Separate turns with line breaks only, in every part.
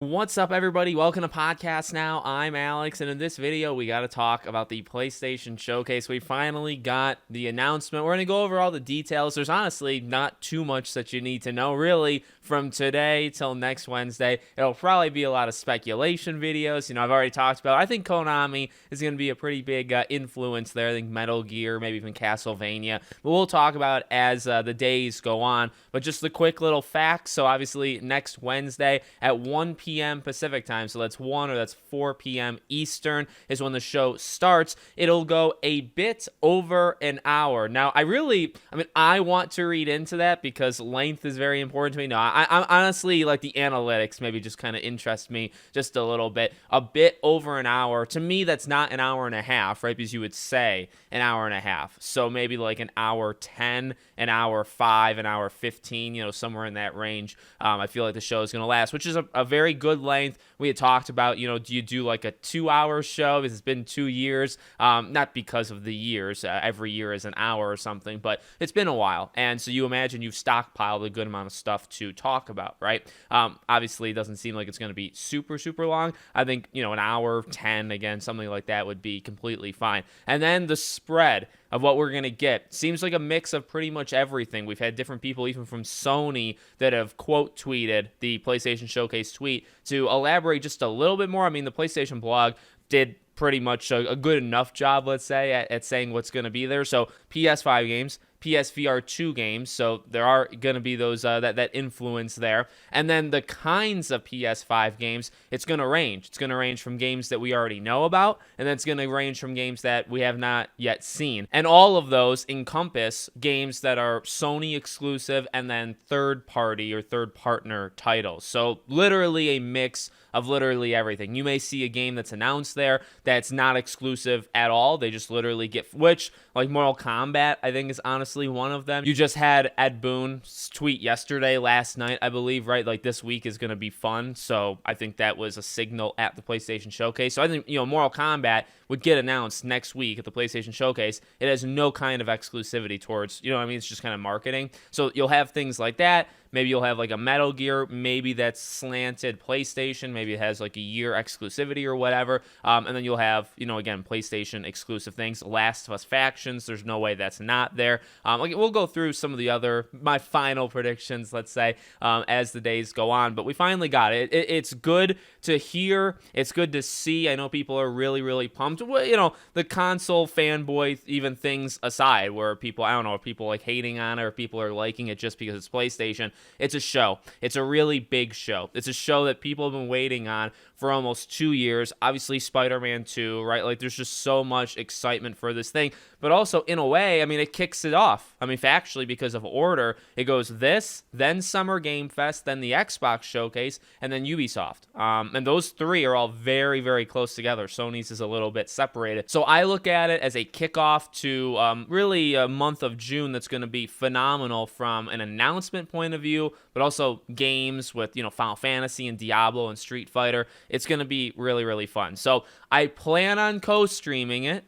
What's up, everybody? Welcome to Podcast Now. I'm Alex, and in this video, we got to talk about the PlayStation Showcase. We finally got the announcement. We're going to go over all the details. There's honestly not too much that you need to know, really, from today till next Wednesday. It'll probably be a lot of speculation videos. I've already talked about, I think Konami is going to be a pretty big influence there. I think Metal Gear, maybe even Castlevania. But we'll talk about as the days go on. But just the quick little facts. So obviously, next Wednesday at 1 p.m. Pacific time, so that's 1 or that's 4 p.m. Eastern is when the show starts. It'll go a bit over an hour. Now, I want to read into that because length is very important to me. No, I'm honestly, like, the analytics maybe just kind of interest me just a little bit. A bit over an hour. To me, that's not an hour and a half, right? Because you would say an hour and a half. So maybe like an hour 10, an hour 5, an hour 15, somewhere in that range. I feel like the show is going to last, which is a very good length. We had talked about, do you do like a 2-hour show? Because it's been 2 years, not because of the years. Every year is an hour or something, but it's been a while. And so you imagine you've stockpiled a good amount of stuff to talk about, right? Obviously, it doesn't seem like it's going to be super, super long. I think, an hour 10, again, something like that would be completely fine. And then the spread of what we're going to get seems like a mix of pretty much everything. We've had different people, even from Sony, that have quote tweeted the PlayStation Showcase tweet to elaborate just a little bit more. I mean, the PlayStation blog did pretty much a good enough job, let's say, at saying what's going to be there. So PS5 games, PSVR 2 games, so there are going to be those that influence there. And then the kinds of PS5 games, it's going to range. It's going to range from games that we already know about, and then it's going to range from games that we have not yet seen. And all of those encompass games that are Sony exclusive and then third-party or third-partner titles. So literally a mix of literally everything. You may see a game that's announced there that's not exclusive at all. They just literally get, which, like Mortal Kombat, I think is honestly one of them. You just had Ed Boon's tweet last night, I believe, right? Like, this week is going to be fun. So I think that was a signal at the PlayStation Showcase. So I think, Mortal Kombat would get announced next week at the PlayStation Showcase. It has no kind of exclusivity towards, it's just kind of marketing. So you'll have things like that. Maybe you'll have like a Metal Gear, maybe that's slanted PlayStation, maybe it has like a year exclusivity or whatever, and then you'll have, again, PlayStation exclusive things. Last of Us Factions, there's no way that's not there. We'll go through some of my final predictions, let's say, as the days go on, but we finally got it. It's good to hear, it's good to see. I know people are really, really pumped. The console fanboy, even things aside, where people, I don't know, if people like hating on it or people are liking it just because it's PlayStation. It's a show. It's a really big show. It's a show that people have been waiting on for almost 2 years. Obviously, Spider-Man 2, right? Like, there's just so much excitement for this thing. But also, in a way, it kicks it off. Factually, because of order, it goes this, then Summer Game Fest, then the Xbox Showcase, and then Ubisoft. And those three are all very, very close together. Sony's is a little bit separated. So I look at it as a kickoff to really a month of June that's going to be phenomenal from an announcement point of view, but also games with, Final Fantasy and Diablo and Street Fighter. It's going to be really, really fun. So I plan on co-streaming it.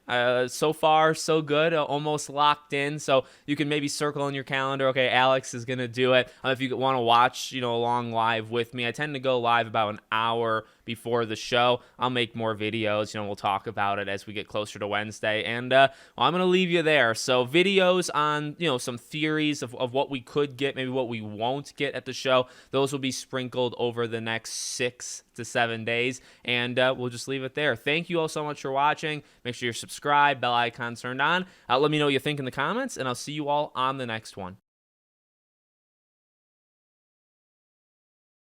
So far, so good. Almost locked in. So you can maybe circle in your calendar, okay, Alex is going to do it. If you want to watch, along live with me, I tend to go live about an hour before the show. I'll make more videos. We'll talk about it as we get closer to Wednesday. And I'm going to leave you there. So videos on, some theories of what we could get, maybe what we won't get at the show. Those will be sprinkled over the next 6 to 7 days. And we'll just leave it there. Thank you all so much for watching. Make sure you're subscribed, bell icon turned on. Let me know what you think in the comments, and I'll see you all on the next one.